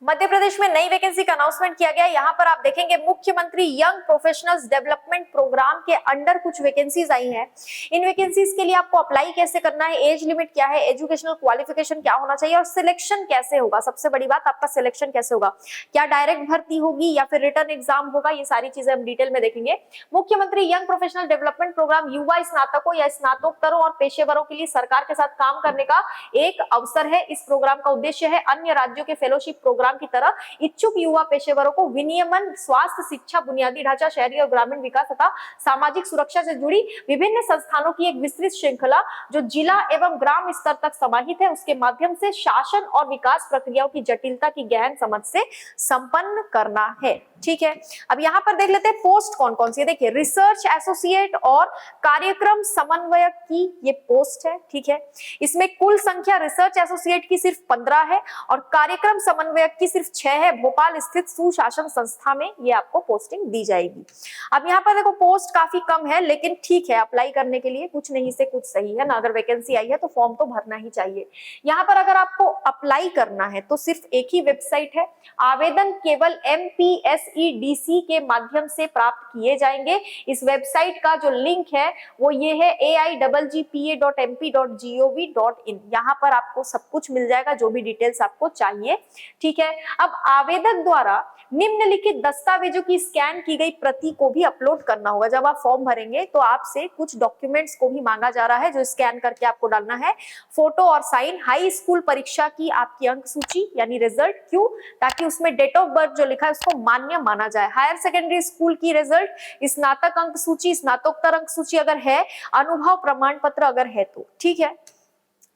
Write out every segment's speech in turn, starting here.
मध्य प्रदेश में नई वैकेंसी का अनाउंसमेंट किया गया है। यहाँ पर आप देखेंगे मुख्यमंत्री यंग प्रोफेशनल्स डेवलपमेंट प्रोग्राम के अंडर कुछ वैकेंसीज आई हैं। इन वैकेंसीज के लिए आपको अप्लाई कैसे करना है, एज लिमिट क्या है, एजुकेशनल क्वालिफिकेशन क्या होना चाहिए और सिलेक्शन कैसे होगा। सबसे बड़ी बात, आपका सिलेक्शन कैसे होगा, क्या डायरेक्ट भर्ती होगी या फिर रिटर्न एग्जाम होगा, ये सारी चीजें हम डिटेल में देखेंगे। मुख्यमंत्री यंग प्रोफेशनल डेवलपमेंट प्रोग्राम युवा स्नातकों या स्नातकोत्तरों और पेशेवरों के लिए सरकार के साथ काम करने का एक अवसर है। इस प्रोग्राम का उद्देश्य है अन्य राज्यों के फेलोशिप प्रोग्राम की तरह इच्छुक युवा पेशेवरों को विनियमन, स्वास्थ्य, शिक्षा, बुनियादी ढांचा, शहरी और ग्रामीण विकास तथा सामाजिक सुरक्षा से जुड़ी विभिन्न संस्थानों की एक विस्तृत श्रृंखला जो जिला एवं ग्राम स्तर तक समाहित है, उसके माध्यम से शासन और विकास प्रक्रियाओं की जटिलता की गहन समझ से संपन्न करना है। ठीक है, अब यहाँ पर देख लेते हैं पोस्ट कौन कौन सी है। देखिए, रिसर्च एसोसिएट और कार्यक्रम समन्वयक की ये पोस्ट है। ठीक है, इसमें कुल संख्या रिसर्च एसोसिएट की सिर्फ 15 है और कार्यक्रम समन्वयक की सिर्फ 6 है। भोपाल स्थित सुशासन संस्था में ये आपको पोस्टिंग दी जाएगी। अब यहाँ पर देखो पोस्ट काफी कम है, लेकिन ठीक है, अप्लाई करने के लिए कुछ नहीं से कुछ सही है ना। अगर वैकेंसी आई है तो फॉर्म तो भरना ही चाहिए। यहाँ पर अगर आपको अप्लाई करना है तो सिर्फ एक ही वेबसाइट है। आवेदन केवल MPSEDC के माध्यम से प्राप्त किए जाएंगे। इस वेबसाइट का जो लिंक है वो ये है aiggpa.mp.gov.in। यहाँ पर आपको सब कुछ मिल जाएगा, जो भी डिटेल्स आपको चाहिए। ठीक है, अब आवेदक द्वारा निम्नलिखित दस्तावेजों की स्कैन की गई प्रति को भी अपलोड करना होगा। जब आप फॉर्म भरेंगे तो आपसे कुछ डॉक्यूमेंट्स को भी मांगा जा रहा है, जो स्कैन करके आपको डालना है। फोटो और साइन, हाई स्कूल परीक्षा की आपकी अंक सूची यानी रिजल्ट, क्यों, ताकि उसमें डेट ऑफ बर्थ जो लिखा है उसको मान्य माना जाए। हायर सेकेंडरी स्कूल की रिजल्ट, स्नातक अंक सूची, स्नातकोत्तर अंक सूची अगर है, अनुभव प्रमाण पत्र अगर है तो। ठीक है,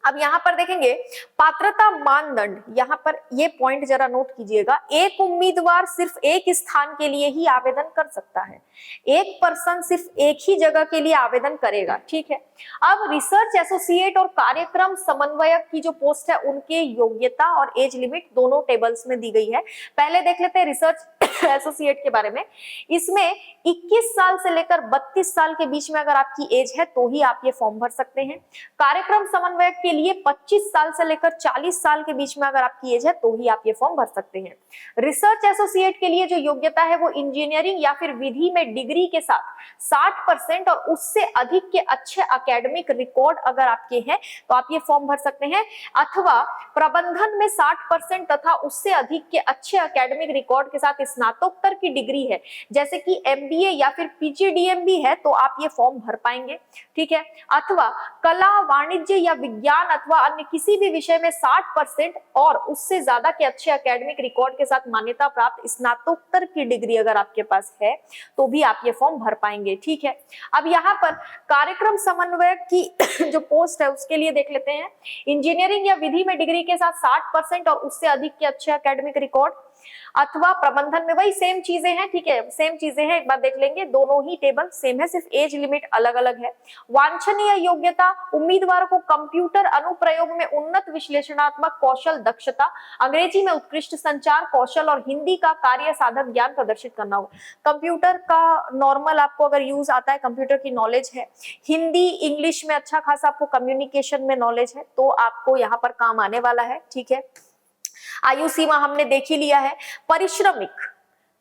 अब यहाँ पर देखेंगे पात्रता मानदंड। यहाँ पर ये पॉइंट जरा नोट कीजिएगा, एक उम्मीदवार सिर्फ एक स्थान के लिए ही आवेदन कर सकता है। एक पर्सन सिर्फ एक ही जगह के लिए आवेदन करेगा। ठीक है, अब रिसर्च एसोसिएट और कार्यक्रम समन्वयक की जो पोस्ट है उनके योग्यता और एज लिमिट दोनों टेबल्स में दी गई है। पहले देख लेते हैं रिसर्च एसोसिएट के बारे में। इसमें 21 साल से लेकर 32 साल के बीच में अगर आपकी एज है तो ही आप ये फॉर्म भर सकते हैं। कार्यक्रम समन्वयक के लिए 25 साल से लेकर 40 साल के बीच में अगर आपकी एज है तो ही आप ये फॉर्म भर सकते हैं। रिसर्च एसोसिएट के लिए जो योग्यता है वो इंजीनियरिंग या फिर विधि में डिग्री के साथ 60% और उससे अधिक के अच्छे एकेडमिक रिकॉर्ड अगर आपके हैं तो आप ये फॉर्म भर सकते हैं, अथवा प्रबंधन में 60% तथा उससे अधिक के अच्छे एकेडमिक रिकॉर्ड के साथ स्नातकोत्तर की डिग्री है, जैसे कि MBA या फिर PGDM भी है, तो आप ये फॉर्म भर पाएंगे। ठीक है, अथवा कला, वाणिज्य या विज्ञान अथवा अन्य किसी भी विषय में 60% और उससे ज्यादा के अच्छे एकेडमिक रिकॉर्ड के साथ मान्यता प्राप्त स्नातकोत्तर की डिग्री अगर आपके पास है तो भी आप ये फॉर्म भर पाएंगे। ठीक है, अब यहाँ पर कार्यक्रम समन्वयक की जो पोस्ट है उसके लिए देख लेते हैं। इंजीनियरिंग या विधि में डिग्री के साथ 60% और उससे अधिक के अच्छे एकेडमिक रिकॉर्ड, अथवा प्रबंधन में वही सेम चीजें हैं। ठीक है, सेम चीजें हैं, एक बार देख लेंगे, दोनों ही टेबल सेम है, सिर्फ एज लिमिट अलग अलग है। वांछनीय योग्यता, उम्मीदवार को कंप्यूटर अनुप्रयोग में उन्नत विश्लेषणात्मक कौशल दक्षता, अंग्रेजी में उत्कृष्ट संचार कौशल और हिंदी का कार्य साधक ज्ञान प्रदर्शित करना होगा। कंप्यूटर का नॉर्मल आपको अगर यूज आता है, कंप्यूटर की नॉलेज है, हिंदी इंग्लिश में अच्छा खासा आपको कम्युनिकेशन में नॉलेज है, तो आपको यहाँ पर काम आने वाला है। ठीक है, आयु सीमा हमने देख ही लिया है। परिश्रमिक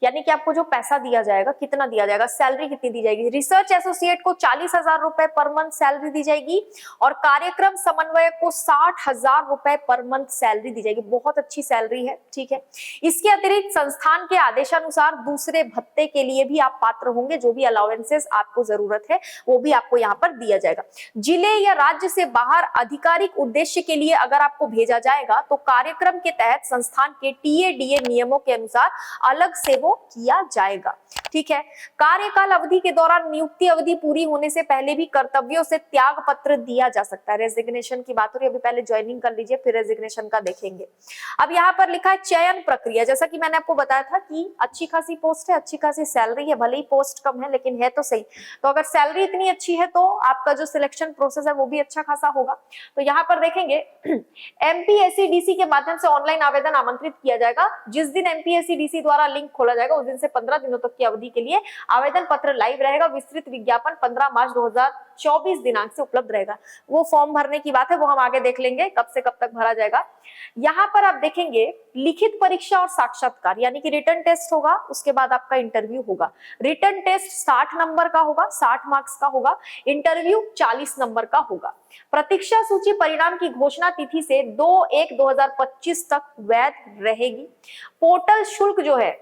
यानी कि आपको जो पैसा दिया जाएगा कितना दिया जाएगा, सैलरी कितनी दी जाएगी। रिसर्च एसोसिएट को 40,000 रुपए पर मंथ सैलरी दी जाएगी और कार्यक्रम समन्वयक को 60,000 रुपए पर मंथ सैलरी दी जाएगी। बहुत अच्छी सैलरी है। ठीक है, इसके अतिरिक्त संस्थान के आदेशानुसार दूसरे भत्ते के लिए भी आप पात्र होंगे, जो भी अलाउंसेस आपको जरूरत है वो भी आपको यहाँ पर दिया जाएगा। जिले या राज्य से बाहर आधिकारिक उद्देश्य के लिए अगर आपको भेजा जाएगा तो कार्यक्रम के तहत संस्थान के TADA नियमों के अनुसार अलग से वो किया जाएगा। ठीक है, कार्यकाल अवधि के दौरान नियुक्ति अवधि पूरी होने से पहले भी कर्तव्यों से त्याग पत्र दिया जा सकता है। रेजिग्नेशन की बात हो रही है, अभी पहले ज्वाइनिंग कर लीजिए फिर रेजिग्नेशन का देखेंगे। अब यहाँ पर लिखा है चयन प्रक्रिया। जैसा कि मैंने आपको बताया था कि अच्छी खासी पोस्ट है, अच्छी खासी सैलरी है, भले ही पोस्ट कम है लेकिन है तो सही। तो अगर सैलरी इतनी अच्छी है तो आपका जो सिलेक्शन प्रोसेस है वो भी अच्छा खासा होगा। तो यहाँ पर देखेंगे MPSEDC के माध्यम से ऑनलाइन आवेदन आमंत्रित किया जाएगा। जिस दिन MPSEDC द्वारा लिंक खोला खोला जाएगा उस दिन से 15 दिनों तक की अवधि के लिए आवेदन पत्र लाइव रहेगा। विस्तृत विज्ञापन 15 मार्च 2024 दिनांक से उपलब्ध रहेगा। वो फॉर्म भरने की बात है, वो हम आगे देख लेंगे कब से कब तक भरा जाएगा। यहाँ पर आप देखेंगे लिखित परीक्षा और साक्षात्कार, यानी कि रिटन टेस्ट होगा, उसके बाद आपका इंटरव्यू होगा। रिटन टेस्ट 60 नंबर का होगा, 60 मार्क्स का होगा। इंटरव्यू 40 नंबर का होगा। प्रतीक्षा सूची परिणाम की घोषणा तिथि से 2/1/2025 तक वैध रहेगी। पोर्टल शुल्क जो है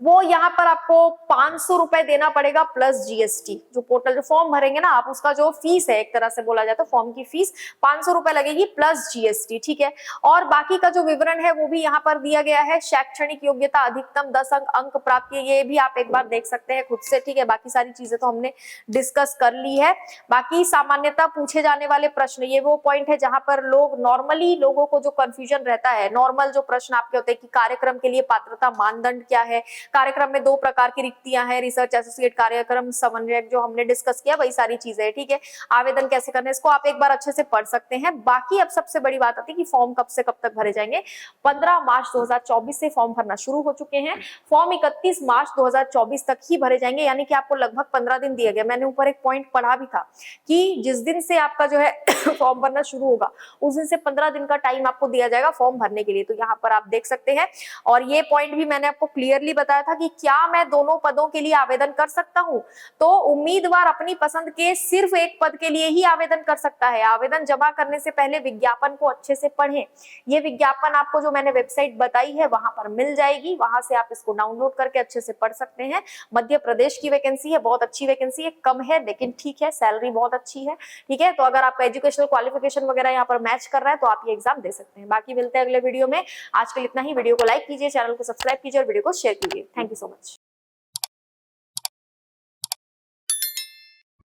वो यहाँ पर आपको 500 रुपए देना पड़ेगा प्लस जीएसटी। जो पोर्टल जो फॉर्म भरेंगे ना आप, उसका जो फीस है, एक तरह से बोला जाए तो फॉर्म की फीस 500 रुपए लगेगी प्लस जीएसटी, ठीक है। और बाकी का जो विवरण है वो भी यहाँ पर दिया गया है। शैक्षणिक योग्यता अधिकतम 10 अंक प्राप्त किए, ये भी आप एक बार देख सकते हैं खुद से, ठीक है। बाकी सारी चीजें तो हमने डिस्कस कर ली है। बाकी सामान्यतः पूछे जाने वाले प्रश्न, ये वो पॉइंट है जहां पर लोग नॉर्मली लोगों को जो कंफ्यूजन रहता है, नॉर्मल जो प्रश्न आपके होते हैं कि कार्यक्रम के लिए पात्रता मानदंड क्या है। कार्यक्रम में 2 प्रकार की रिक्तियां हैं, रिसर्च एसोसिएट कार्यक्रम समन्वयक, जो हमने डिस्कस किया वही सारी चीजें है, ठीक है। आवेदन कैसे करना है इसको आप एक बार अच्छे से पढ़ सकते हैं। बाकी अब सबसे बड़ी बात आती है कि फॉर्म कब से कब तक भरे जाएंगे। 15 मार्च 2024 से फॉर्म भरना शुरू हो चुके हैं। फॉर्म 31 मार्च 2024 तक ही भरे जाएंगे, यानी कि आपको लगभग 15 दिन दिया गया। मैंने ऊपर एक पॉइंट पढ़ा भी था कि जिस दिन से आपका जो है फॉर्म भरना शुरू होगा उस दिन से 15 दिन का टाइम आपको दिया जाएगा फॉर्म भरने के लिए। तो यहाँ पर आप देख सकते हैं। और ये पॉइंट भी मैंने आपको क्लियरली बताया था कि क्या मैं दोनों पदों के लिए आवेदन कर सकता हूं। तो उम्मीदवार अपनी पसंद के सिर्फ एक पद के लिए ही आवेदन कर सकता है। आवेदन जमा करने से पहले विज्ञापन को अच्छे से पढ़ें। ये विज्ञापन आपको जो मैंने वेबसाइट बताई है वहां पर मिल जाएगी, वहां से आप इसको डाउनलोड करके अच्छे से पढ़ सकते हैं। मध्य प्रदेश की वैकेंसी है, बहुत अच्छी वैकेंसी है, कम है लेकिन ठीक है, सैलरी बहुत अच्छी है, ठीक है। तो अगर आपका एजुकेशनल क्वालिफिकेशन वगैरह यहाँ पर मैच कर रहा है तो आप ये एग्जाम दे सकते हैं। बाकी मिलते हैं अगले वीडियो में। आज के लिए इतना ही। वीडियो को लाइक कीजिए, चैनल को सब्सक्राइब कीजिए और वीडियो को शेयर कीजिए। Thank you so much.